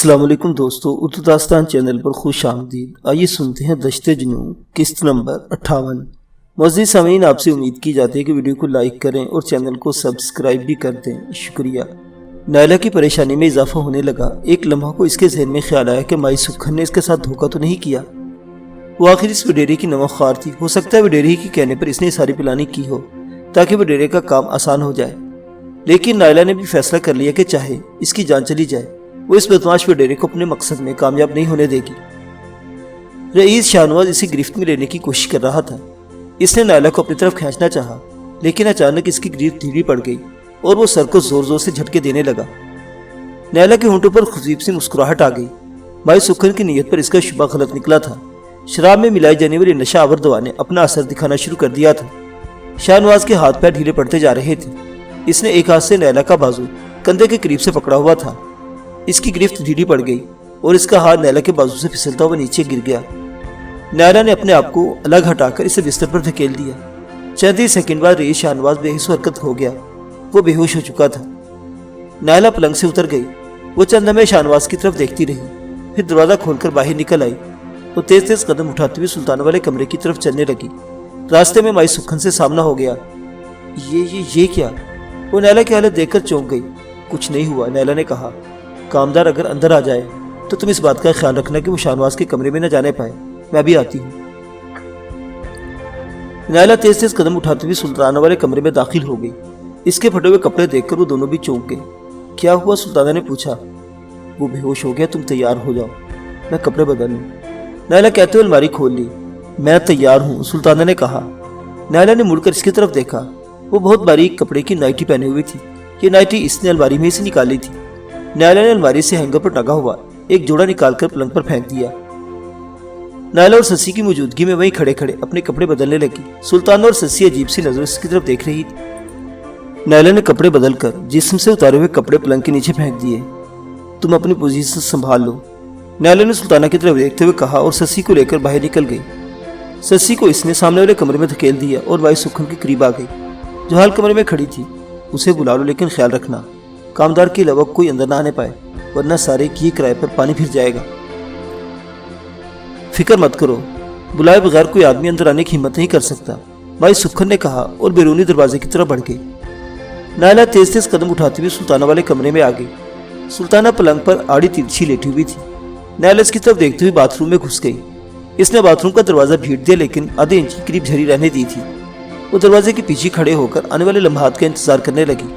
السلام علیکم دوستو، اردو داستان چینل پر خوش آمدید۔ آئیے سنتے ہیں دشت جنوں قسط نمبر 58۔ معزز سامعین، آپ سے امید کی جاتی ہے کہ ویڈیو کو لائک کریں اور چینل کو سبسکرائب بھی کر دیں، شکریہ۔ نائلہ کی پریشانی میں اضافہ ہونے لگا۔ ایک لمحہ کو اس کے ذہن میں خیال آیا کہ مائی سکھن نے اس کے ساتھ دھوکہ تو نہیں کیا۔ وہ آخر اس وڈیرے کی نمک خوار تھی، ہو سکتا ہے وڈیرے کے کہنے پر اس نے ساری پلاننگ کی ہو تاکہ وڈیرے کا کام آسان ہو جائے۔ لیکن نائلہ نے بھی فیصلہ کر لیا کہ چاہے اس کی جان چلی جائے، وہ اس بدمعاش وڈیرے کو اپنے مقصد میں کامیاب نہیں ہونے دے گی۔ رئیس شاہ نواز اسے گرفت میں لینے کی کوشش کر رہا تھا۔ اس نے نائلہ کو اپنی طرف کھینچنا چاہا، لیکن اچانک اس کی گرفت ڈھیلی پڑ گئی اور وہ سر کو زور زور سے جھٹکے دینے لگا۔ نائلہ کے ہونٹوں پر خفیف سی مسکراہٹ آ گئی۔ مائی سکھن کی نیت پر اس کا شبہ غلط نکلا تھا۔ شراب میں ملائی جانے والی نشہ آور دوا نے اپنا اثر دکھانا شروع کر دیا تھا۔ شاہ نواز کے ہاتھ پیر ڈھیلے پڑتے جا رہے تھے۔ اس نے ایک ہاتھ سے نائلہ کا بازو کندھے کے قریب سے پکڑا ہوا تھا۔ اس کی گرفت ڈھیلی پڑ گئی اور اس کا ہاتھ نائلہ کے بازو سے پھسلتا ہوا نیچے گر گیا۔ نائلہ نے اپنے آپ کو الگ ہٹا کر اسے بستر پر دھکیل دیا۔ چند ہی سیکنڈ بعد رئیس شاہ نواز بے حس و حرکت ہو گیا۔ وہ بے ہوش ہو چکا تھا۔ نائلہ پلنگ سے اتر گئی۔ وہ چند لمحے شاہ نواز کی طرف دیکھتی رہی، پھر دروازہ کھول کر باہر نکل آئی۔ وہ تیز تیز قدم اٹھاتے ہوئے سلطانہ والے کمرے کی طرف چلنے لگی۔ راستے میں مائی سکھن سے سامنا ہو گیا۔ یہ کیا؟ وہ نائلہ کی حالت دیکھ کر چونک گئی۔ کچھ نہیں ہوا، نائلہ نے کہا۔ کامدار اگر اندر آ جائے تو تم اس بات کا خیال رکھنا کہ وہ شاہ نواز کے کمرے میں نہ جانے پائے، میں بھی آتی ہوں۔ نائلہ تیز تیز قدم اٹھاتے ہوئے سلطانہ والے کمرے میں داخل ہو گئی۔ اس کے پھٹے ہوئے کپڑے دیکھ کر وہ دونوں بھی چونک گئے۔ کیا ہوا؟ سلطانہ نے پوچھا۔ وہ بے ہوش ہو گیا، تم تیار ہو جاؤ، میں کپڑے بدل لوں۔ نائلہ کہتے ہوئے الماری کھول لی۔ میں تیار ہوں، سلطانہ نے کہا۔ نائلہ نے مڑ کر اس کی طرف دیکھا۔ وہ بہت باریک کپڑے کی نائٹی پہنے ہوئی تھی۔ یہ نائٹی اس نے الماری میں سے نکالی تھی۔ نائلہ نے الماری سے ہینگر پر ٹنگا ہوا ایک جوڑا نکال کر پلنگ پر پھینک دیا۔ نائلہ اور سسی کی موجودگی میں وہیں کھڑے کھڑے اپنے کپڑے بدلنے لگی۔ سلطانہ اور سسی عجیب سی نظروں سے اس کی طرف دیکھ رہی تھی۔ نائلہ نے کپڑے بدل کر جسم سے اتارے ہوئے کپڑے پلنگ کے نیچے پھینک دیے۔ تم اپنی پوزیشن سنبھال لو، نائلہ نے سلطانہ کی طرف دیکھتے ہوئے کہا اور سسی کو لے کر باہر نکل گئی۔ سسی کو اس نے سامنے والے کمرے میں دھکیل دیا اور مائی سکھن کے قریب آ گئی، جو حال کمرے میں کھڑی تھی۔ اسے بلا لو، لیکن خیال رکھنا کامدار کے علاوہ کوئی اندر نہ آنے پائے، ورنہ سارے کیے کرائے پر پانی پھر جائے گا۔ فکر مت کرو، بلائے بغیر کوئی آدمی اندر آنے کی ہمت نہیں کر سکتا، مائی سکھن نے کہا اور بیرونی دروازے کی طرف بڑھ گئی۔ نائلہ تیز تیز قدم اٹھاتے ہوئے سلطانہ والے کمرے میں آ گئی۔ سلطانہ پلنگ پر آڑی ترچھی لیٹی ہوئی تھی۔ نائلہ اس کی طرف دیکھتے ہوئے باتھ روم میں گھس گئی۔ اس نے باتھ روم کا دروازہ بھیڑ دیا، لیکن آدھے انچ کے قریب جھری رہنے دی تھی۔ وہ دروازے کے پیچھے کھڑے ہو کر آنے والے لمحات کا انتظار کرنے لگی۔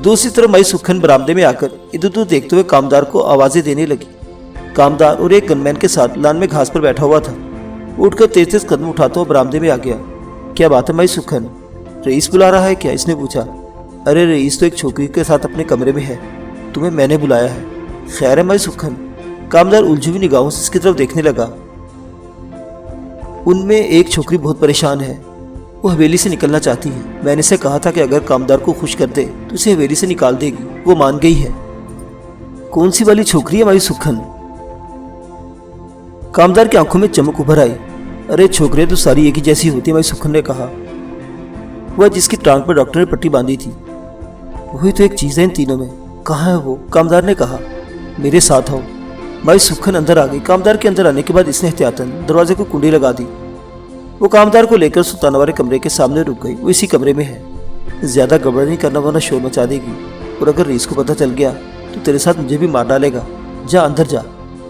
دوسری طرف مائی سکھن برآمدے میں آ کر ادھر ادھر دیکھتے ہوئے کامدار کو آوازیں دینے لگی۔ کامدار اور ایک گن مین کے ساتھ لان میں گھاس پر بیٹھا ہوا تھا۔ وہ اٹھ کر تیز تیز قدم اٹھاتا ہوا برآمدے میں آ گیا۔ کیا بات ہے مائی سکھن؟ رئیس بلا رہا ہے کیا؟ اس نے پوچھا۔ ارے رئیس تو ایک چھوکری کے ساتھ اپنے کمرے میں ہے، تمہیں میں نے بلایا ہے۔ خیر ہے مائی سکھن؟ کامدار الجھی ہوئی نگاہوں سے اس کی طرف دیکھنے لگا۔ ان میں ایک چھوکری بہت پریشان ہے، وہ حویلی سے نکلنا چاہتی ہے۔ میں نے اسے کہا تھا کہ اگر کامدار کو خوش کر دے تو اسے حویلی سے نکال دے گی، وہ مان گئی ہے۔ کون سی والی چھوکری ہے مائی سکھن؟ کامدار کی آنکھوں میں چمک ابھر آئی۔ ارے چھوکریاں تو ساری ایک ہی جیسی ہوتی ہیں، مائی سکھن نے کہا۔ وہ جس کی ٹانگ پر ڈاکٹر نے پٹی باندھی تھی، وہی تو ایک چیز ہے ان تینوں میں۔ کہاں ہے وہ؟ کامدار نے کہا۔ میرے ساتھ آؤ۔ مائی سکھن اندر آ گئی۔ کامدار کے اندر آنے کے بعد اس نے احتیاطاً دروازے کو کنڈی لگا دی۔ وہ کامدار کو لے کر سلطانہ والے کمرے کے سامنے رک گئی۔ وہ اسی کمرے میں ہے، زیادہ گڑبڑ نہیں کرنا ورنہ شور مچا دے گی، اور اگر رئیس کو پتہ چل گیا تو تیرے ساتھ مجھے بھی مار ڈالے گا۔ جا اندر جا،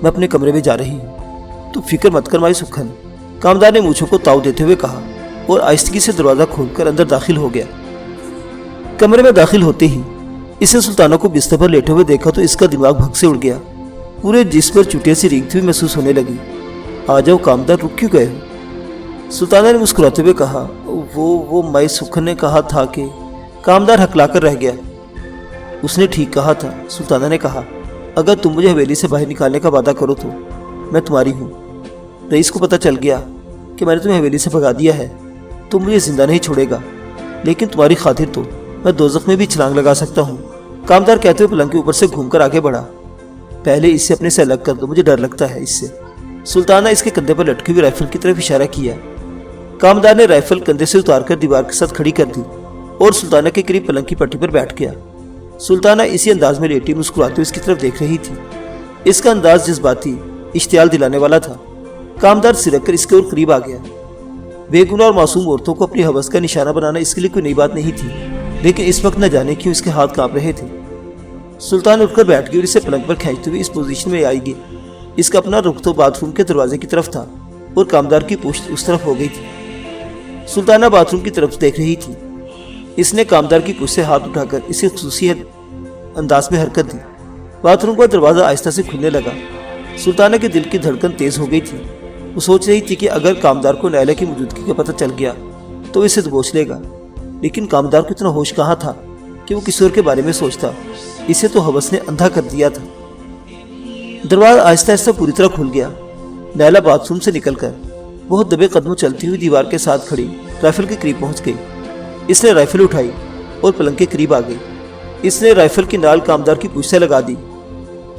میں اپنے کمرے میں جا رہی ہوں۔ تو فکر مت کر مائی سکھن، کامدار نے مونچھوں کو تاؤ دیتے ہوئے کہا اور آہستگی سے دروازہ کھول کر اندر داخل ہو گیا۔ کمرے میں داخل ہوتے ہی اس نے سلطانہ کو بستر پر لیٹے ہوئے دیکھا تو اس کا دماغ بھگ سے اڑ گیا۔ پورے جسم پر چوٹیاں سی رینگتی ہوئی محسوس ہونے لگی۔ آ جاؤ کامدار، رک کیوں گئے ہو؟ سلطانہ نے مسکراتے ہوئے کہا۔ وہ مائی سکھن نے کہا تھا کہ… کامدار ہکلا کر رہ گیا۔ اس نے ٹھیک کہا تھا، سلطانہ نے کہا۔ اگر تم مجھے حویلی سے باہر نکالنے کا وعدہ کرو تو میں تمہاری ہوں۔ رئیس کو پتہ چل گیا کہ میں نے تمہیں حویلی سے بھگا دیا ہے تو مجھے زندہ نہیں چھوڑے گا، لیکن تمہاری خاطر تو میں دوزخ میں بھی چھلانگ لگا سکتا ہوں۔ کامدار کہتے ہوئے پلنگ کے اوپر سے گھوم کر آگے بڑھا۔ پہلے اس سے اپنے سے الگ کر دو، مجھے ڈر لگتا ہے اس سے۔ سلطانہ اس کے کندھے پر لٹکی ہوئی رائفل کی طرف اشارہ کیا۔ کامدار نے رائفل کندھے سے اتار کر دیوار کے ساتھ کھڑی کر دی اور سلطانہ کے قریب پلنگ کی پٹی پر بیٹھ گیا۔ سلطانہ اسی انداز میں لیٹی مسکراتے ہوئے اس کی طرف دیکھ رہی تھی۔ اس کا انداز جذباتی اشتعال دلانے والا تھا۔ کامدار سرک کر اس کے اور قریب آ گیا۔ بے گناہ اور معصوم عورتوں کو اپنی ہوس کا نشانہ بنانا اس کے لیے کوئی نئی بات نہیں تھی، لیکن اس وقت نہ جانے کیوں اس کے ہاتھ کانپ رہے تھے۔ سلطان اٹھ کر بیٹھ گئی اور اسے پلنگ پر کھینچتے ہوئے اس پوزیشن میں آئی گئی۔ اس کا اپنا رخ تو باتھ روم کے دروازے کی طرف تھا اور کامدار کی پشت اس طرف ہو گئی تھی۔ سلطانہ باتھ روم کی طرف دیکھ رہی تھی۔ اس نے کامدار کی پشت سے ہاتھ اٹھا کر اسے خصوصی انداز میں حرکت دی۔ باتھ روم کا دروازہ آہستہ سے کھلنے لگا۔ سلطانہ کے دل کی دھڑکن تیز ہو گئی تھی۔ وہ سوچ رہی تھی کہ اگر کامدار کو نیلا کی موجودگی کا پتہ چل گیا تو اسے دبوچ لے گا، لیکن کامدار کو اتنا ہوش کہاں تھا کہ وہ کسی اور کے بارے میں سوچتا۔ اسے تو ہوس نے اندھا کر دیا تھا۔ دروازہ آہستہ آہستہ پوری طرح کھل گیا۔ نیلا باتھ روم سے نکل کر بہت دبے قدموں چلتی ہوئی دیوار کے ساتھ کھڑی رائفل کے قریب پہنچ گئی۔ اس نے رائفل اٹھائی اور پلنگ کے قریب آ گئی۔ اس نے رائفل کی نال کامدار کی پشت سے لگا دی۔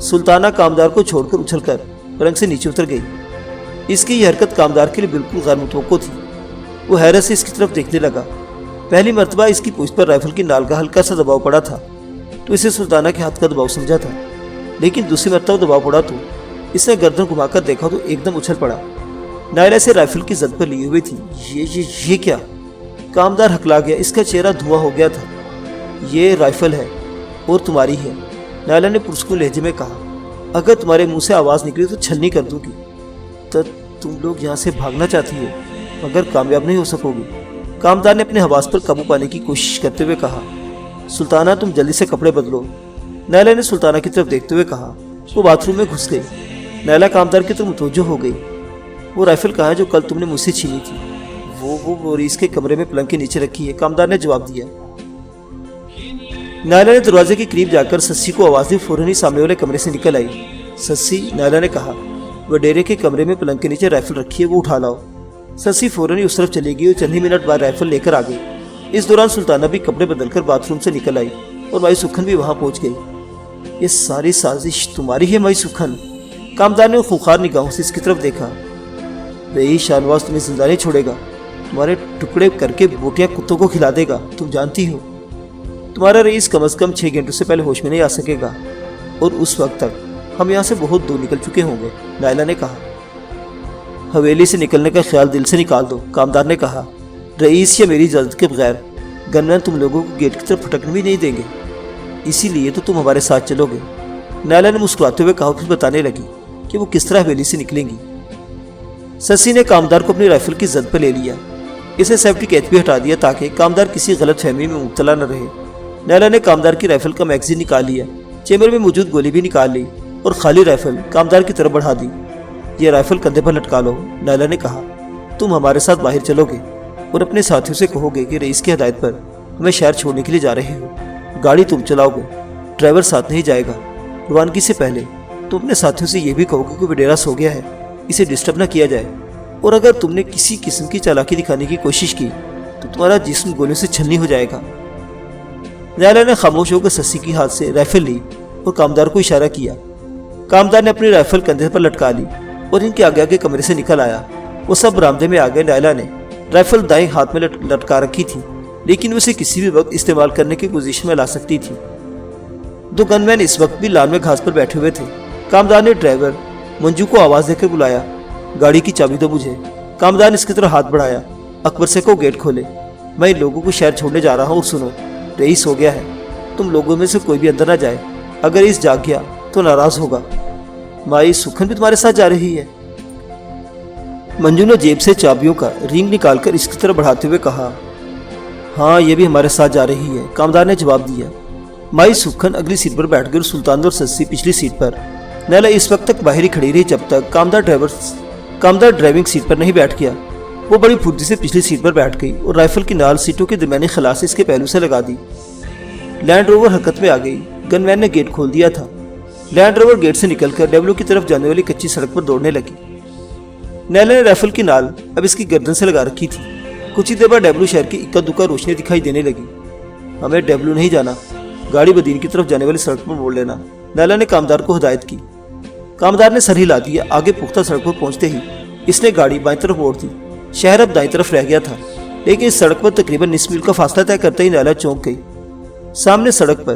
سلطانہ کامدار کو چھوڑ کر اچھل کر پلنگ سے نیچے اتر گئی۔ اس کی یہ حرکت کامدار کے لیے بالکل غیر متوقع تھی۔ وہ حیرت سے اس کی طرف دیکھنے لگا۔ پہلی مرتبہ اس کی پشت پر رائفل کی نال کا ہلکا سا دباؤ پڑا تھا تو اسے سلطانہ کے ہاتھ کا دباؤ سمجھا تھا، لیکن دوسری مرتبہ دباؤ پڑا تو اس نے گردن گھما کر دیکھا تو ایک دم اچھل پڑا۔ نائلہ سے رائفل کی زد پر لیے ہوئے تھی۔ یہ کیا؟ کامدار ہکلا گیا۔ اس کا چہرہ دھواں ہو گیا تھا۔ یہ رائفل ہے اور تمہاری ہے، نائلہ نے پرسکون لہجے میں کہا۔ اگر تمہارے منہ سے آواز نکلی تو چھلنی کر دوں گی۔ تو تم لوگ یہاں سے بھاگنا چاہتی ہو مگر کامیاب نہیں ہو سکو گی، کامدار نے اپنے حواس پر قابو پانے کی کوشش کرتے ہوئے کہا۔ سلطانہ تم جلدی سے کپڑے بدلو، نیلا نے سلطانہ کی طرف دیکھتے ہوئے کہا۔ وہ باتھ روم میں گھس گئی۔ نیلا کامدار کی طرف متوجہ ہو گئی۔ وہ رائفل کہاں ہے جو کل تم نے مجھ سے چھینی تھی؟ وہ ریس کے کمرے میں پلنگ کے نیچے رکھی ہے، کامدار نے جواب دیا۔ نیلا نے دروازے کے قریب جا کر سسی کو آواز دی۔ فوراً ہی سامنے والے کمرے سے نکل آئی۔ سسی، نیلا نے کہا، وڈیرے کے کمرے میں پلنگ کے نیچے رائفل رکھی ہے، وہ اٹھا لاؤ۔ سسی فوراً ہی اس طرف چلی گئی اور چند ہی منٹ بعد رائفل لے کر آ گئی۔ اس دوران سلطانہ بھی کپڑے بدل کر باتھ روم سے نکل آئی اور مائی سکھن بھی وہاں پہنچ گئی۔ یہ ساری سازش تمہاری ہے مائی سکھن؟ کامدار نے خوخار نگاہوں سے اس کی طرف دیکھا۔ رئیس شاہنواز تمہیں زندہ نہیں چھوڑے گا، تمہارے ٹکڑے کر کے بوٹیاں کتوں کو کھلا دے گا۔ تم جانتی ہو تمہارا رئیس کم از کم 6 گھنٹوں سے پہلے ہوش میں نہیں آ سکے گا، اور اس وقت تک ہم یہاں سے بہت دور نکل چکے ہوں گے، نائلہ نے کہا۔ حویلی سے نکلنے کا خیال دل سے نکال دو، کامدار نے کہا۔ رئیس یا میری اجازت کے بغیر گنمین تم لوگوں کو گیٹ کی طرف پھٹکنے بھی نہیں دیں گے، اسی لیے تو تم ہمارے ساتھ چلو گے، نائلہ نے مسکراتے ہوئے کہا، پھر بتانے لگی کہ وہ کس طرح حویلی سے نکلیں گی۔ سسی نے کامدار کو اپنی رائفل کی زد پر لے لیا۔ اسے سیفٹی کیچ بھی ہٹا دیا تاکہ کامدار کسی غلط فہمی میں مبتلا نہ رہے۔ نائلہ نے کامدار کی رائفل کا میگزین نکال لیا، چیمبر میں موجود گولی بھی نکال لی اور خالی رائفل کامدار کی طرف بڑھا دی۔ یہ رائفل کندھے پر لٹکا لو، نائلہ نے کہا۔ تم ہمارے ساتھ باہر چلو گے اور اپنے ساتھیوں سے کہو گے کہ رئیس کی ہدایت پر ہمیں شہر چھوڑنے کے لیے جا رہے ہو۔ گاڑی تم چلاؤ گے، ڈرائیور ساتھ نہیں جائے گا۔ روانگی سے پہلے تم اپنے ساتھیوں سے یہ بھی کہو گے کہ وڈیرا سو گیا ہے، اسے ڈسٹرب نہ کیا جائے، اور اگر تم نے کسی قسم کی چالاکی دکھانے کی کوشش کی تو تمہارا جسم گولیوں سے چھلنی ہو جائے گا۔ نائلہ نے خاموش ہو کر سسی کی ہاتھ سے رائفل لی اور کامدار کو اشارہ کیا۔ کامدار نے اپنی رائفل کندھے پر لٹکا لی اور ان کے آگے آگے کمرے سے نکل آیا۔ وہ سب برآمدے میں آ گئے۔ نائلہ نے رائفل دائیں ہاتھ میں لٹکا رکھی تھی، لیکن وہ اسے کسی بھی وقت استعمال کرنے کی پوزیشن میں لا سکتی تھی۔ 2 گن مین اس وقت بھی لان میں گھاس پر بیٹھے ہوئے تھے۔ کامدار نے ڈرائیور منجو کو آواز دے کر بلایا، گاڑی کی چابی دو مجھے۔ کامدار نے اس کی طرف ہاتھ بڑھایا۔ اکبر سے کو گیٹ کھولے، میں ان لوگوں کو شہر چھوڑنے جا رہا ہوں، اور سنو، رئیس ہو گیا ہے، تم لوگوں میں سے کوئی بھی اندر نہ جائے، اگر رئیس جاگ گیا تو ناراض ہوگا۔ مائی سکھن بھی تمہارے ساتھ جا رہی ہے؟ منجو نے جیب سے چابیوں کا رنگ نکال کر اس کی طرف بڑھاتے ہوئے کہا۔ ہاں، یہ بھی ہمارے ساتھ جا رہی ہے، کامدار نے جواب دیا۔ مائی سکھن اگلی سیٹ پر بیٹھ گئی اور سلطان اور سسی پچھلی سیٹ پر۔ نیلا اس وقت تک باہر ہی کھڑی رہی جب تک کامدار ڈرائیونگ سیٹ پر نہیں بیٹھ گیا۔ وہ بڑی پھرتی سے پچھلی سیٹ پر بیٹھ گئی اور رائفل کی نال سیٹوں کے درمیانی خلا سے اس کے پہلو سے لگا دی۔ لینڈ روور حرکت میں آ گئی۔ گن مین نے گیٹ کھول دیا تھا۔ لینڈ روور گیٹ سے نکل کر ڈبلو کی طرف جانے والی کچی سڑک پر دوڑنے لگی۔ نیلا نے رائفل کی نال اب اس کی گردن سے لگا رکھی تھی۔ کچھ ہی دیر بعد ڈبلو شہر کی اکا دکا روشنی دکھائی دینے لگی۔ ہمیں ڈبلو نہیں جانا، گاڑی بدین کی طرف جانے والی سڑک پر موڑ لینا، نیلا نے کامدار کو ہدایت کی۔ کامدار نے سر ہلا دیا۔ آگے پختہ سڑک پر پہنچتے ہی اس نے گاڑی بائیں طرف موڑ دی۔ شہر اب دائیں طرف رہ گیا تھا، لیکن اس سڑک پر تقریباً نصف میل کا فاصلہ طے کرتے ہی نیلا چونک گئی۔ سامنے سڑک پر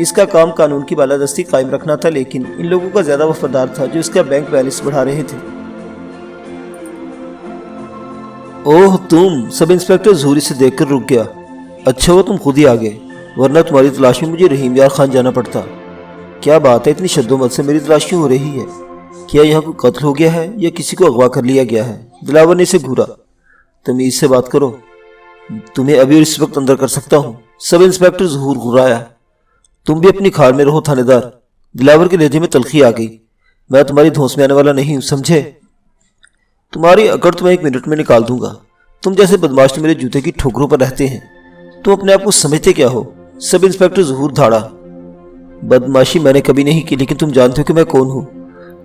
اس کا کام قانون کی بالادستی قائم رکھنا تھا، لیکن ان لوگوں کا زیادہ وفادار تھا جو اس کا بینک بیلنس بڑھا رہے تھے۔ اوہ تم! سب انسپیکٹر ظہور اسے دیکھ کر رک گیا۔ اچھا ہوا تم خود ہی آ گئے، ورنہ تمہاری تلاش میں مجھے رحیم یار خان جانا پڑتا۔ کیا بات ہے، اتنی شد و مت سے میری تلاش کیوں ہو رہی ہے؟ کیا یہاں کوئی قتل ہو گیا ہے یا کسی کو اغوا کر لیا گیا ہے؟ دلاور نے اسے گھورا۔ تمیز سے بات کرو، تمہیں ابھی اور اس وقت اندر کر سکتا ہوں۔ سب انسپیکٹر ظہور گھرایا۔ تم بھی اپنی کھار میں رہو تھانے دار۔ دلاور کے لہجے میں تلخی آ گئی۔ میں تمہاری دھونس میں آنے والا نہیں ہوں، سمجھے؟ تمہاری اکڑ تو میں 1 منٹ میں نکال دوں گا۔ تم جیسے بدماش تو میرے جوتے کی ٹھوکروں پر رہتے ہیں۔ تم اپنے آپ کو سمجھتے کیا ہو؟ سب انسپیکٹر ظہور دھاڑا۔ بدماشی میں نے کبھی نہیں کی، لیکن تم جانتے ہو کہ میں کون ہوں۔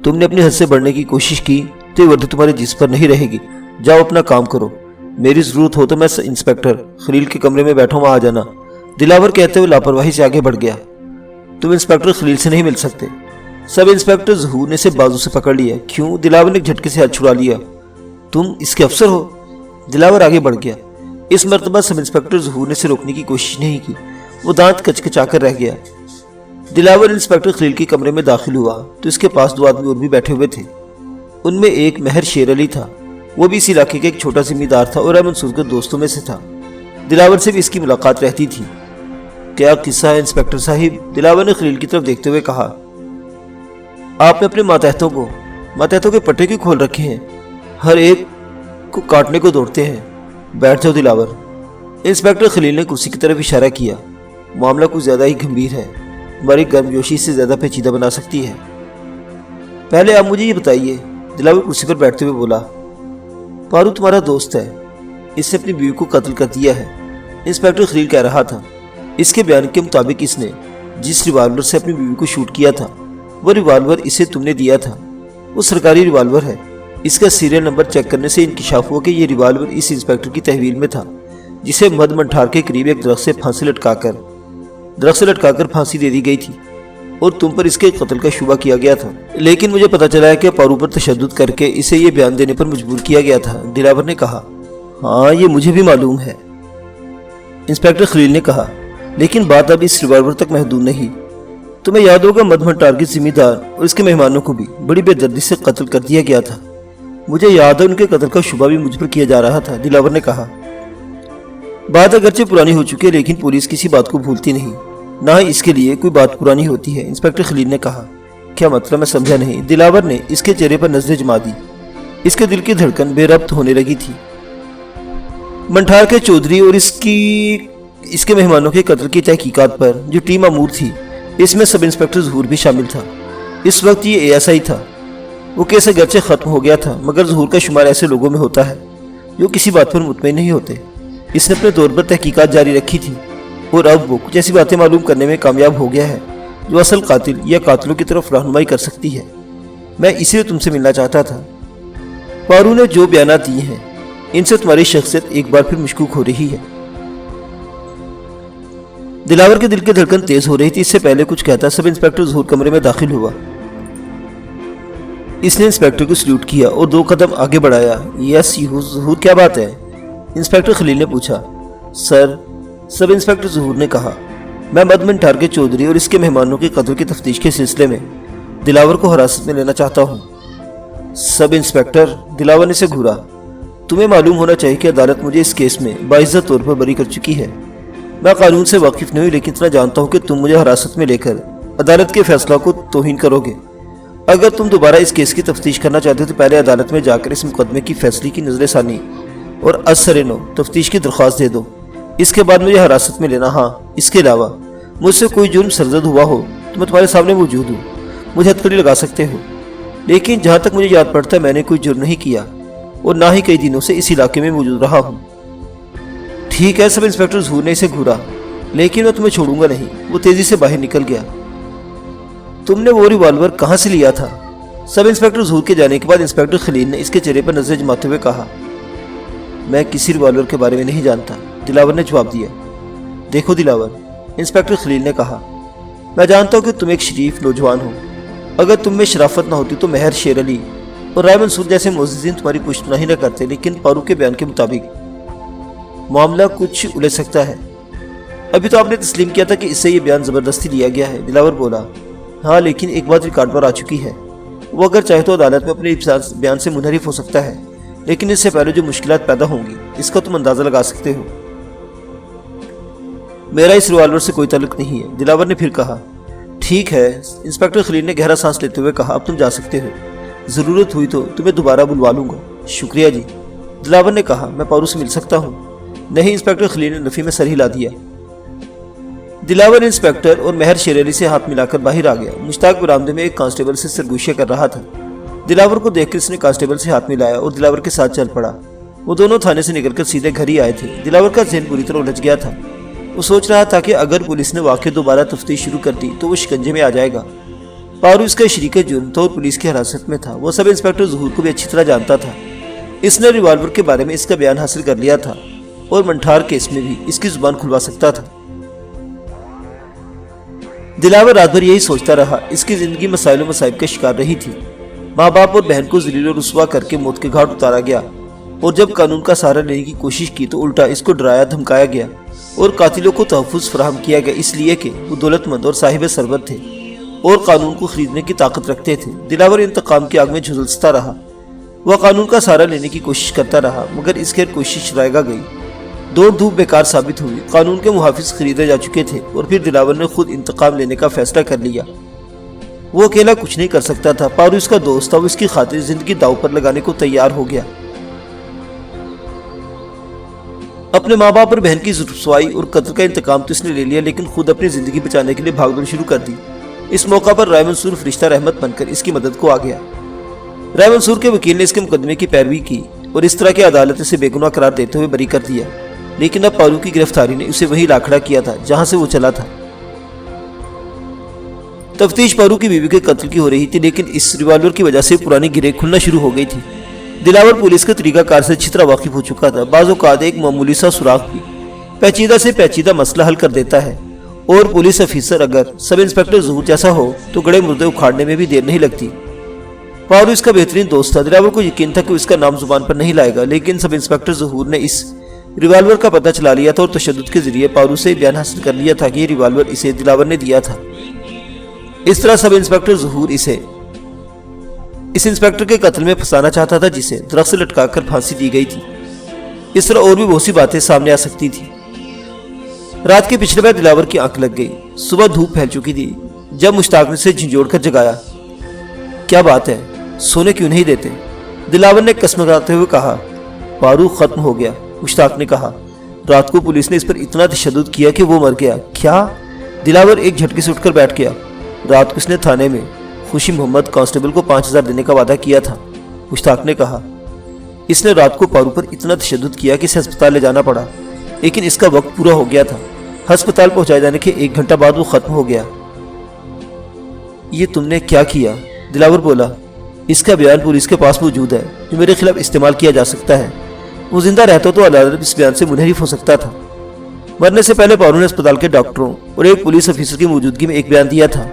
تم نے اپنی حد سے بڑھنے کی کوشش کی تو یہ وردی تمہارے جسم پر نہیں رہے گی۔ جاؤ اپنا کام کرو، میری ضرورت ہو تو میں انسپیکٹر خلیل کے کمرے میں بیٹھا ہوں، وہاں آ جانا۔ دلاور کہتے ہوئے لاپرواہی سے آگے بڑھ گیا۔ تم انسپیکٹر خلیل سے نہیں مل سکتے۔ سب انسپیکٹر ظہور نے اسے بازو سے پکڑ لیا۔ کیوں؟ دلاور نے ایک جھٹکے سے ہاتھ چھڑا لیا۔ تم اس کے افسر ہو؟ دلاور آگے بڑھ گیا۔ اس مرتبہ سب انسپیکٹر ظہور نے اسے روکنے کی کوشش نہیں کی، وہ دانت کچکچا کر رہ گیا۔ دلاور انسپیکٹر خلیل کے کمرے میں داخل ہوا تو اس کے پاس 2 آدمی اور بھی بیٹھے ہوئے تھے۔ ان میں ایک مہر شیر علی تھا، وہ بھی اس علاقے کا ایک چھوٹا زمیندار تھا اور منصور کے دوستوں میں سے تھا۔ دلاور سے بھی اس کی ملاقات رہتی تھی۔ کیا قصہ ہے انسپیکٹر صاحب؟ دلاور نے خلیل کی طرف دیکھتے ہوئے کہا۔ آپ نے اپنے ماتحتوں کے پٹے کیوں کھول رکھے ہیں؟ ہر ایک کو کاٹنے کو دوڑتے ہیں۔ بیٹھ جاؤ دلاور۔ انسپیکٹر خلیل نے کرسی کی طرف اشارہ کیا۔ معاملہ کچھ زیادہ ہی گمبھیر ہے، ہماری گرمجوشی سے زیادہ پیچیدہ بنا سکتی ہے۔ پہلے آپ مجھے یہ بتائیے، دلاور کرسی پر بیٹھتے ہوئے بولا۔ پارو تمہارا دوست ہے، اس نے اپنی بیوی کو قتل کر دیا ہے، انسپیکٹر خلیل کہہ رہا تھا۔ اس کے بیان کے مطابق اس نے جس ریوالور سے اپنی بیوی کو شوٹ کیا تھا وہ ریوالور اسے تم نے دیا تھا۔ وہ سرکاری ریوالور ہے۔ اس کا سیریل نمبر چیک کرنے سے انکشاف ہوا کہ یہ ریوالور اس انسپیکٹر کی تحویل میں تھا، جسے مد منٹھار کے قریب ایک درخت سے لٹکا کر پھانسی دے دی گئی تھی اور تم پر اس کے قتل کا شبہ کیا گیا تھا۔ لیکن مجھے پتا چلا ہے کہ پارو پر تشدد کر کے اسے یہ بیان دینے پر مجبور کیا گیا تھا، دلاور نے کہا۔ ہاں یہ مجھے بھی معلوم ہے، انسپیکٹر خلیل نے کہا، لیکن بات اب اس ریوالور تک محدود نہیں۔ تمہیں یاد ہوگا مد منٹار کے زمیندار اور اس کے مہمانوں کو بھی بڑی بے دردی سے قتل کر دیا گیا تھا۔ مجھے یاد ہے ان کے قتل کا شبہ بھی مجھ پر کیا جا رہا تھا، دلاور نے کہا۔ بات اگرچہ پرانی ہو چکی ہے، لیکن پولیس کسی بات کو بھولتی نہیں، نہ ہی اس کے لیے کوئی بات پرانی ہوتی ہے، انسپیکٹر خلیل نے کہا۔ کیا مطلب؟ میں سمجھا نہیں۔ دلاور نے اس کے چہرے پر نظریں جما دی۔ اس کے دل کی دھڑکن بے ربط ہونے لگی تھی۔ منٹھار کے چودھری اور اس کے مہمانوں کے قتل کی تحقیقات پر جو ٹیم امور تھی، اس میں سب انسپیکٹر ظہور بھی شامل تھا۔ اس وقت یہ ASI تھا۔ وہ کیس اگرچہ ختم ہو گیا تھا، مگر ظہور کا شمار ایسے لوگوں میں ہوتا ہے جو کسی بات پر مطمئن نہیں ہوتے۔ اس نے اپنے طور پر تحقیقات جاری رکھی تھی اور اب وہ کچھ ایسی باتیں معلوم کرنے میں کامیاب ہو گیا ہے جو اصل قاتل یا قاتلوں کی طرف رہنمائی کر سکتی ہے۔ میں اسی لیے تم سے ملنا چاہتا تھا۔ پارو نے جو بیانات دیے ہیں ان سے تمہاری شخصیت ایک بار پھر مشکوک ہو رہی ہے۔ دلاور کے دل کی دھڑکن تیز ہو رہی تھی۔ اس سے پہلے کچھ کہتا سب انسپیکٹر ظہور کمرے میں داخل ہوا۔ اس نے انسپیکٹر کو سلیوٹ کیا اور 2 قدم آگے بڑھایا۔ یس ظہور، کیا بات ہے؟ انسپیکٹر خلیل نے پوچھا۔ سر، سب انسپیکٹر ظہور نے کہا، میں مد منٹھار کے چودھری اور اس کے مہمانوں کے قتل کی تفتیش کے سلسلے میں دلاور کو حراست میں لینا چاہتا ہوں۔ سب انسپیکٹر، دلاور نے اسے گھورا، تمہیں معلوم ہونا چاہیے کہ عدالت مجھے اس کیس میں باعزت طور پر بری کر چکی ہے۔ میں قانون سے واقف نہیں ہوں، لیکن اتنا جانتا ہوں کہ تم مجھے حراست میں لے کر عدالت کے فیصلہ کو توہین کرو گے۔ اگر تم دوبارہ اس کیس کی تفتیش کرنا چاہتے ہو تو پہلے عدالت میں جا کر اس مقدمے کی فیصلے کی نظر ثانی اور از سر نو تفتیش کی درخواست دے دو۔ اس کے بعد مجھے حراست میں لینا۔ ہاں، اس کے علاوہ مجھ سے کوئی جرم سرزد ہوا ہو تو میں تمہارے سامنے موجود ہوں، مجھے ہتھکڑی لگا سکتے ہو۔ لیکن جہاں تک مجھے یاد پڑتا ہے میں نے کوئی جرم نہیں کیا اور نہ ہی کئی دنوں سے اس علاقے میں موجود رہا ہوں۔ ٹھیک ہے، سب انسپیکٹر ظہور نے اسے گھورا، لیکن میں تمہیں چھوڑوں گا نہیں۔ وہ تیزی سے باہر نکل گیا۔ تم نے وہ ریوالور کہاں سے لیا تھا؟ سب انسپیکٹر ظہور کے جانے کے بعد انسپیکٹر خلیل نے اس کے چہرے پر نظر جماتے ہوئے کہا۔ میں کسی ریوالور کے بارے میں نہیں جانتا، دلاور نے جواب دیا۔ دیکھو دلاور، انسپیکٹر خلیل نے کہا، میں جانتا ہوں کہ تم ایک شریف نوجوان ہو۔ اگر تم میں شرافت نہ ہوتی تو مہر شیر علی اور رائے منصور جیسے معززین تمہاری پشتناہی نہ کرتے، لیکن پارو کے بیان کے مطابق معاملہ کچھ الجھ سکتا ہے۔ ابھی تو آپ نے تسلیم کیا تھا کہ اس سے یہ بیان زبردستی لیا گیا ہے۔ دلاور بولا، ہاں لیکن ایک بات ریکارڈ پر آ چکی ہے، وہ اگر چاہے تو عدالت میں اپنے بیان سے منحرف ہو سکتا ہے، لیکن اس سے پہلے جو مشکلات پیدا ہوں گی اس کا تم اندازہ لگا سکتے ہو۔ میرا اس ریوالور سے کوئی تعلق نہیں ہے، دلاور نے پھر کہا۔ ٹھیک ہے، انسپکٹر خلیل نے گہرا سانس لیتے ہوئے کہا، اب تم جا سکتے ہو، ضرورت ہوئی تو تمہیں دوبارہ بلوا لوں گا۔ شکریہ جی، دلاور نے کہا۔ میں پارو سے مل سکتا ہوں؟ نہیں، انسپکٹر خلیل نے نفی میں سر ہلا دیا۔ دلاور انسپکٹر اور مہر شیر علی سے ہاتھ ملا کر باہر آ گیا۔ مشتاق برآمدے میں ایک کانسٹیبل سے سرگوشیاں کر رہا تھا۔ دلاور کو دیکھ کر اس نے کانسٹیبل سے ہاتھ ملایا اور دلاور کے ساتھ چل پڑا۔ وہ دونوں تھانے سے نکل کر سیدھے گھر ہی آئے تھے۔ دلاور کا ذہن بری طرح الجھ گیا تھا۔ وہ سوچ رہا تھا کہ اگر پولیس نے واقعی دوبارہ تفتیش شروع کر دی تو وہ شکنجے میں آ جائے گا۔ پارو اس کا شریک جرم تھا اور پولیس کی حراست میں تھا۔ وہ سب انسپکٹر ظہور کو بھی اچھی طرح جانتا تھا۔ اس نے ریوالور کے بارے میں اس کا بیان حاصل کر لیا تھا اور منٹھار کیس میں بھی اس کی زبان کھلوا سکتا تھا۔ دلاور رات بھر یہی سوچتا رہا۔ اس کی زندگی مسائل و مصائب کا شکار رہی تھی۔ ماں باپ اور بہن کو ذلیل و رسوا کر کے موت کے گھاٹ اتارا گیا، اور جب قانون کا سہارا لینے کی کوشش کی تو الٹا اس کو ڈرایا دھمکایا گیا اور قاتلوں کو تحفظ فراہم کیا گیا، اس لیے کہ وہ دولت مند اور صاحب ثروت تھے اور قانون کو خریدنے کی طاقت رکھتے تھے۔ دلاور انتقام کی آگ میں جھلستا رہا۔ وہ قانون کا سہارا لینے کی کوشش کرتا رہا، مگر اس کی کوشش رائگاں گئی۔ دوڑ دھوپ بیکار ثابت ہوئی۔ قانون کے محافظ خریدے جا چکے تھے اور پھر دلاور نے خود انتقام لینے کا فیصلہ کر لیا۔ وہ اکیلا کچھ نہیں کر سکتا تھا۔ پارو اس کا دوست تھا، وہ اس کی خاطر زندگی داؤ پر لگانے کو تیار ہو گیا۔ اپنے ماں باپ اور بہن کی رسوائی اور قتل کا انتقام تو اس نے لے لیا، لیکن خود اپنی زندگی بچانے کے لیے بھاگ دوڑ شروع کر دی۔ اس موقع پر رائے منصور فرشتہ رحمت بن کر اس کی مدد کو آ گیا۔ رائے منصور کے وکیل نے اس کے مقدمے کی پیروی کی اور اس طرح کی عدالت اسے بے گناہ قرار دیتے ہوئے بری کر دیا، لیکن اب پارو کی گرفتاری نے اسے وہیں لا کھڑا کیا تھا جہاں سے وہ چلا تھا۔ تفتیش پارو کی بیوی کے قتل کی ہو رہی تھی، لیکن اس ریوالور کی وجہ سے پرانی گرہیں کھلنا شروع ہو گئی تھی۔ دلاور پولیس کے طریقہ کار سے اچھی طرح واقف ہو چکا تھا۔ بعض اوقات ایک معمولی سا سوراخ بھی پیچیدہ سے پیچیدہ مسئلہ حل کر دیتا ہے، اور پولیس افیسر اگر سب انسپکٹر ظہور جیسا ہو تو گڑے مردے اکھاڑنے میں بھی دیر نہیں لگتی۔ پارو اس کا بہترین دوست تھا۔ دلاور کو یقین تھا کہ اس کا نام زبان پر نہیں لائے گا، لیکن سب انسپکٹر ظہور نے اس ریوالور کا پتہ چلا لیا تھا اور تشدد کے ذریعے پارو سے بیان حاصل کر لیا تھا کہ یہ ریوالور اسے دلاور نے دیا تھا۔ اس طرح سب انسپکٹر ظہور اس انسپکٹر کے قتل میں پھنسانا چاہتا تھا جسے درخت سے لٹکا کر پھانسی دی گئی تھی۔ اس طرح اور بھی بہت سی باتیں سامنے آ سکتی تھی۔ رات کے پچھلے بار دلاور کی آنکھ لگ گئی۔ صبح دھوپ پھیل چکی تھی جب مشتاق نے اسے جھنجھوڑ کر جگایا۔ کیا بات ہے، سونے کیوں نہیں دیتے؟ دلاور نے کسمکاتے ہوئے کہا۔ پارو ختم ہو گیا، مشتاق نے کہا۔ رات کو پولیس نے اس پر اتنا تشدد کیا کہ وہ مر گیا۔ کیا؟ دلاور ایک جھٹکے سے اٹھ کر بیٹھ گیا۔ رات کو اس نے تھانے میں خوشی محمد کانسٹیبل کو 5000 دینے کا وعدہ کیا تھا، مشتاق نے کہا۔ اس نے رات کو پارو پر اتنا تشدد کیا کہ اسے ہسپتال لے جانا پڑا، لیکن اس کا وقت پورا ہو گیا تھا۔ ہسپتال پہنچائے جانے کے 1 گھنٹہ بعد وہ ختم ہو گیا۔ یہ تم نے کیا کیا؟ دلاور بولا۔ اس کا بیان پولیس کے پاس موجود ہے جو میرے خلاف استعمال کیا جا سکتا ہے۔ وہ زندہ رہتا تو عدالت اس بیان سے منحرف ہو سکتا تھا۔ مرنے سے پہلے پارو نے اسپتال کے ڈاکٹروں اور ایک پولیس افیسر کی موجودگی میں ایک بیان دیا تھا۔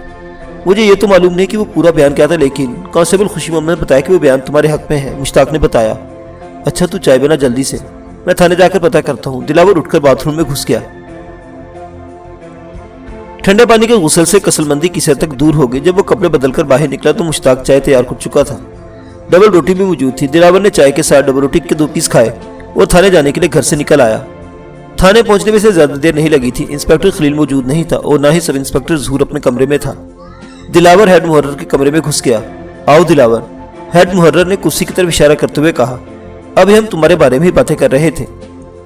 مجھے یہ تو معلوم نہیں کہ وہ پورا بیان کیا تھا، لیکن کانسٹیبل خوشی محمد نے بتایا کہ وہ بیان تمہارے حق میں ہے، مشتاق نے بتایا۔ اچھا تو چائے بنا جلدی سے، میں تھانے جا کر پتہ کرتا ہوں۔ دلاور اٹھ کر باتھ روم میں گھس گیا۔ ٹھنڈے پانی کے غسل سے کسل مندی کسی حد تک دور ہو گئی۔ جب وہ کپڑے بدل کر باہر نکلا تو مشتاق چائے تیار کر چکا تھا۔ ڈبل روٹی بھی موجود تھی۔ دلاور نے چائے کے ساتھ ڈبل روٹی کے 2 پیس کھائے اور تھانے جانے کے لیے گھر سے نکل آیا۔ تھانے پہنچنے میں سے زیادہ دیر نہیں لگی تھی۔ انسپکٹر خلیل موجود نہیں تھا اور نہ ہی سب انسپکٹر ظہور اپنے کمرے میں تھا۔ دلاور ہیڈ محرر کے کمرے میں گھس گیا۔ آؤ دلاور، ہیڈ محرر نے کرسی کی طرف اشارہ کرتے ہوئے کہا۔ ابھی ہم تمہارے بارے میں ہی باتیں کر رہے تھے۔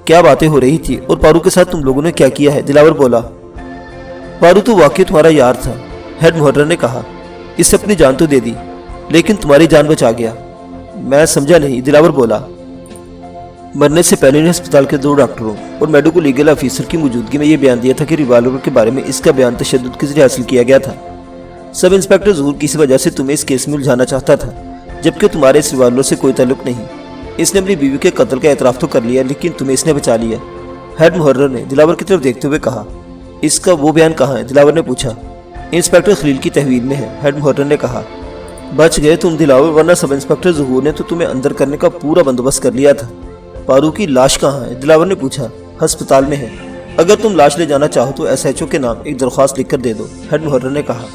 کیا باتیں ہو رہی تھی اور پارو کے ساتھ تم لوگوں نے کیا کیا ہے؟ دلاور بولا۔ پارو تو واقعی تمہارا یار تھا، ہیڈ محرر نے کہا۔ اس سے اپنی جان تو دے دی، لیکن تمہاری جان بچا گیا۔ میں سمجھا نہیں، دلاور بولا۔ مرنے سے پہلے نے ہسپتال کے 2 ڈاکٹروں اور میڈیکو لیگل افیسر کی موجودگی میں یہ بیان دیا تھا کہ ریوالور کے بارے میں اس کا بیان تشدد کے ذریعے حاصل کیا گیا تھا۔ سب انسپکٹر ظہور کسی وجہ سے تمہیں اس کیس میں الجھانا چاہتا تھا، جبکہ تمہارے اس ریوالور سے کوئی تعلق نہیں۔ اس نے اپنی بیوی کے قتل کا اعتراف تو کر لیا، لیکن تمہیں اس نے بچا لیا، ہیڈ محرر نے دلاور کی طرف دیکھتے ہوئے کہا۔ اس کا وہ بیان کہاں ہے؟ دلاور نے پوچھا۔ انسپکٹر خلیل کی تحویل میں ہے، ہیڈ محرر نے کہا۔ بچ گئے تم دلاور، ورنہ سب انسپکٹر ظہور نے تو تمہیں اندر کرنے کا پورا بندوبست کر لیا تھا۔ پارو کی لاش کہاں ہے؟ دلاور نے پوچھا۔ ہسپتال میں ہے، اگر تم لاش لے جانا چاہو تو SHO کے نام ایک درخواست لکھ کر دے دو، ہیڈ محرر نے کہا۔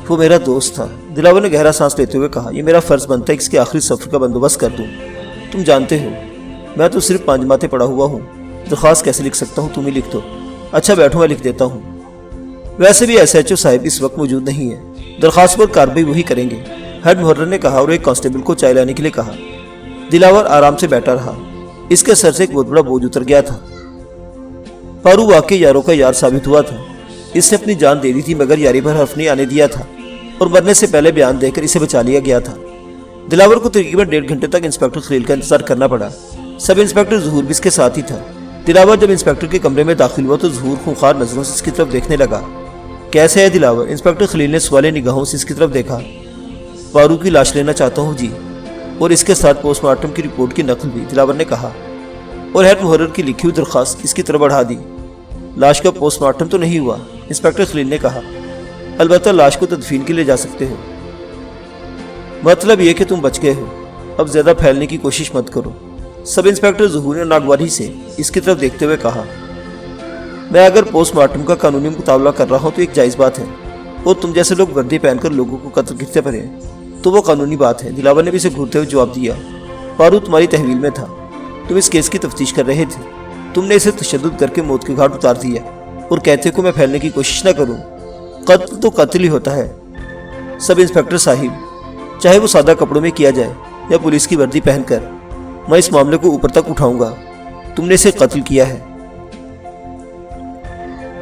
وہ میرا دوست تھا، دلاور نے گہرا سانس لیتے ہوئے کہا۔ یہ میرا فرض بنتا ہے کہ اس کے آخری سفر کا بندوبست کر دوں۔ تم جانتے ہو میں تو صرف 5 جماعتیں پڑھا ہوا ہوں، درخواست کیسے لکھ سکتا ہوں؟ تم ہی لکھ دو۔ اچھا بیٹھو، میں لکھ دیتا ہوں۔ ویسے بھی SHO صاحب اس وقت موجود نہیں ہے، درخواست پر کارروائی وہی کریں گے، ہیڈ محرر نے کہا اور ایک کانسٹیبل کو چائے لانے کے لیے کہا۔ دلاور آرام سے بیٹھا رہا، اس کے سر سے ایک بہت بڑا بوجھ اتر گیا تھا۔ پارو واقعی یاروں کا یار ثابت ہوا تھا، اس نے اپنی جان دے دی تھی مگر یاری پر حرف نہیں آنے دیا تھا اور مرنے سے پہلے بیان دے کر اسے بچا لیا گیا تھا۔ دلاور کو تقریباً 1.5 گھنٹے تک انسپکٹر خلیل کا انتظار کرنا پڑا۔ سب انسپکٹر ظہور بھی اس کے ساتھ ہی تھا۔ دلاور جب انسپکٹر کے کمرے میں داخل ہوا تو ظہور خونخوار نظروں سے اس کی طرف دیکھنے لگا۔ کیسے ہے دلاور؟ انسپکٹر خلیل نے سوالے نگاہوں سے اس کی طرف دیکھا۔ پارو کی لاش لینا چاہتا ہوں جی، اور اس کے ساتھ پوسٹ مارٹم کی رپورٹ کی نقل بھی، دلاور نے کہا، اور ہیڈ محرر کی لکھی ہوئی درخواست اس کی طرف بڑھا دی۔ لاش کا پوسٹ مارٹم تو نہیں ہوا، انسپکٹر خلیل نے کہا، البتہ لاش کو تدفین کے لیے جا سکتے ہو۔ مطلب یہ کہ تم بچ گئے ہو، اب زیادہ پھیلنے کی کوشش مت کرو، سب انسپکٹر ظہور نے ناگواری سے اس کی طرف دیکھتے ہوئے کہا۔ میں اگر پوسٹ مارٹم کا قانونی مطالبہ کر رہا ہوں تو ایک جائز بات ہے، اور تم جیسے لوگ وردی پہن کر لوگوں کو قتل کرتے پڑے تو وہ قانونی بات ہے، دلاور نے بھی اسے گھورتے ہوئے جواب دیا۔ پارو تمہاری تحویل میں تھا، تم اس کیس کی تفتیش کر رہے تھے، تم نے اسے تشدد کر کے موت کے گھاٹ اتار دیا اور کہتے کو میں پھیلنے کی کوشش نہ کروں۔ قتل تو قتل ہی ہوتا ہے سب انسپکٹر صاحب، چاہے وہ سادہ کپڑوں میں کیا جائے یا پولیس کی وردی پہن کر، میں اس معاملے کو اوپر تک اٹھاؤں گا۔ تم نے اسے قتل کیا ہے،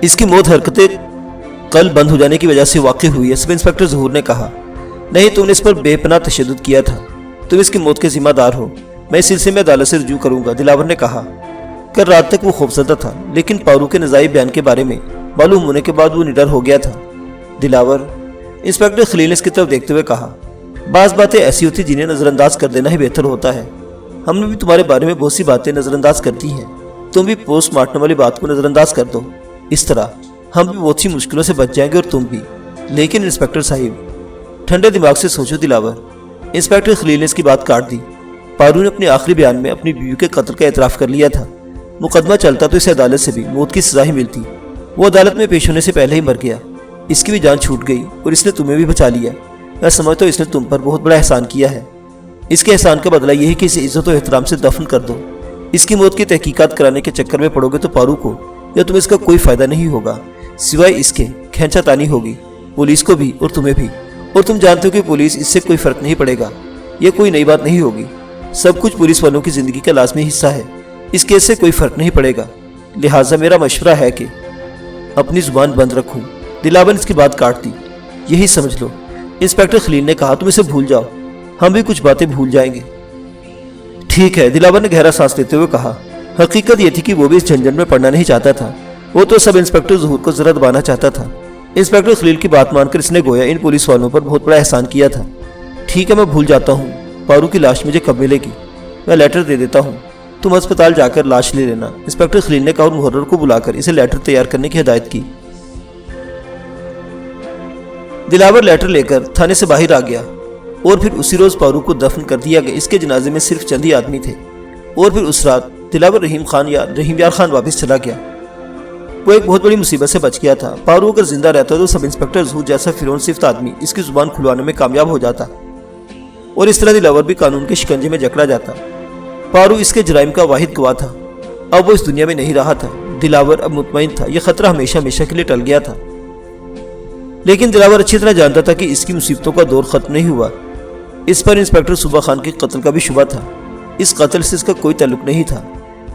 اس کی موت حرکتیں قلب بند ہو جانے کی وجہ سے واقع ہوئی ہے، سب انسپکٹر ظہور نے کہا۔ نہیں، تم نے اس پر بے پناہ تشدد کیا تھا، تم اس کی موت کے ذمہ دار ہو، میں اس سلسلے میں عدالت سے رجوع کروں گا، دلاور نے کہا۔ کل رات تک وہ خوفزدہ تھا، لیکن پارو کے نزاعی بیان کے بارے میں معلوم ہونے کے بعد وہ نڈر ہو گیا تھا۔ دلاور، انسپکٹر خلیل نے اس کی طرف دیکھتے ہوئے کہا، بعض باتیں ایسی ہوتی جنہیں نظر انداز کر دینا ہی بہتر ہوتا ہے، ہم نے بھی تمہارے بارے میں بہت سی باتیں نظر انداز کر دی ہیں، تم بھی پوسٹ مارٹم والی بات کو نظر انداز کر دو، اس طرح ہم بھی بہت سی مشکلوں سے بچ جائیں گے اور تم بھی۔ لیکن انسپکٹر صاحب، ٹھنڈے دماغ سے سوچو دلاور، انسپکٹر خلیل نے اس کی بات کاٹ دی۔ پارو نے اپنے آخری بیان میں اپنی بیوی کے قتل کا اعتراف کر لیا تھا، مقدمہ چلتا تو اسے عدالت سے بھی موت کی سزا ہی ملتی، وہ عدالت میں پیش ہونے سے پہلے ہی مر گیا، اس کی بھی جان چھوٹ گئی اور اس نے تمہیں بھی بچا لیا۔ میں سمجھتا ہوں اس نے تم پر بہت بڑا احسان کیا ہے، اس کے احسان کا بدلہ یہی کہ اسے عزت و احترام سے دفن کر دو۔ اس کی موت کی تحقیقات کرانے کے چکر میں پڑو گے تو پارو کو یا تمہیں اس کا کوئی فائدہ نہیں ہوگا، سوائے اس کے کھینچا تانی ہوگی، پولیس کو بھی اور تمہیں بھی، اور تم جانتے ہو کہ پولیس اس سے کوئی فرق نہیں پڑے گا، یہ کوئی نئی بات نہیں ہوگی، سب کچھ پولیس والوں کی زندگی کا لازمی حصہ ہے، اس کیس سے کوئی فرق نہیں پڑے گا، لہٰذا میرا مشورہ ہے کہ اپنی زبان بند رکھوں۔ دلاور نے اس کی بات کاٹ دی۔ یہی سمجھ لو، انسپکٹر خلیل نے کہا، تم اسے بھول جاؤ، ہم بھی کچھ باتیں بھول جائیں گے۔ ٹھیک ہے، دلاور نے گہرا سانس لیتے ہوئے کہا۔ حقیقت یہ تھی کہ وہ بھی اس جھنجھٹ میں پڑنا نہیں چاہتا تھا، وہ تو سب انسپکٹر ظہور کو ذرا دبانا چاہتا تھا۔ انسپکٹر خلیل کی بات مان کر اس نے گویا ان پولیس والوں پر بہت بڑا احسان کیا تھا۔ ٹھیک ہے، میں بھول جاتا ہوں، پارو کی لاش مجھے کب ملے گی؟ میں لیٹر دے دیتا ہوں، تم ہسپتال جا کر لاش لے لینا، انسپکٹر خلیل نے کہا اور محرر کو بلا کر اسے لیٹر تیار کرنے کی ہدایت کی۔ دلاور لیٹر لے کر تھانے سے باہر آ گیا اور پھر اسی روز پارو کو دفن کر دیا گیا۔ اس کے جنازے میں صرف چند ہی آدمی تھے اور پھر اس رات دلاور رحیم یار خان واپس چلا گیا۔ وہ ایک بہت بڑی مصیبت سے بچ گیا تھا۔ پارو اگر زندہ رہتا تو سب انسپکٹر ظہور جیسا فرعون صفت آدمی اس کی زبان کھلوانے میں کامیاب ہو جاتا اور اس طرح دلاور بھی قانون کے شکنجے میں جکڑا جاتا۔ پارو اس کے جرائم کا واحد گواہ تھا، اب وہ اس دنیا میں نہیں رہا تھا۔ دلاور اب مطمئن تھا، یہ خطرہ ہمیشہ کے لیے ٹل گیا تھا، لیکن دلاور اچھی طرح جانتا تھا کہ اس کی مصیبتوں کا دور ختم نہیں ہوا۔ اس پر انسپکٹر صوبہ خان کے قتل کا بھی شبہ تھا، اس قتل سے اس کا کوئی تعلق نہیں تھا۔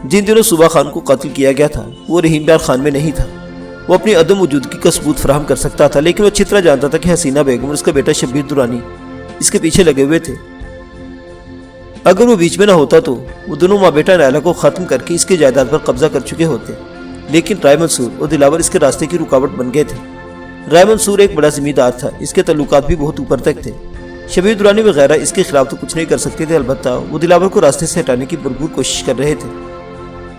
جن دنوں صوبہ خان کو قتل کیا گیا تھا وہ رحیم یار خان میں نہیں تھا، وہ اپنی عدم وجودگی کا ثبوت فراہم کر سکتا تھا، لیکن وہ اچھی طرح جانتا تھا کہ حسینہ بیگم اور اس کا بیٹا شبیر درانی اس کے پیچھے لگے ہوئے تھے۔ اگر وہ بیچ میں نہ ہوتا تو وہ دونوں ماں بیٹا نائلہ کو ختم کر کے اس کی جائیداد پر قبضہ کر چکے ہوتے، لیکن رائے منصور اور دلاور اس کے راستے کی رکاوٹ بن گئے تھے۔ رائے منصور ایک بڑا زمیندار تھا، اس کے تعلقات بھی بہت اوپر تک تھے، شبیر درانی وغیرہ اس کے خلاف تو کچھ نہیں کر سکتے تھے، البتہ وہ دلاور کو راستے سے ہٹانے کی بھرپور کوشش کر رہے تھے۔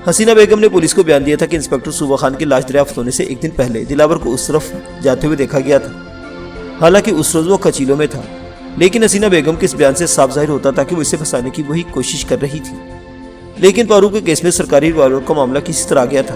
حسینہ بیگم نے پولیس کو بیان دیا تھا کہ انسپکٹر صوبہ خان کی لاش دریافت ہونے سے ایک دن پہلے دلاور کو اس طرف جاتے ہوئے دیکھا گیا تھا، حالانکہ اس روز وہ کچیلوں میں تھا، لیکن حسینہ بیگم کے اس بیان سے صاف ظاہر ہوتا تھا کہ وہ اسے پھنسانے کی وہی کوشش کر رہی تھی۔ لیکن پارو کے کیس میں سرکاری ریوالور کا معاملہ کسی طرح آ گیا تھا۔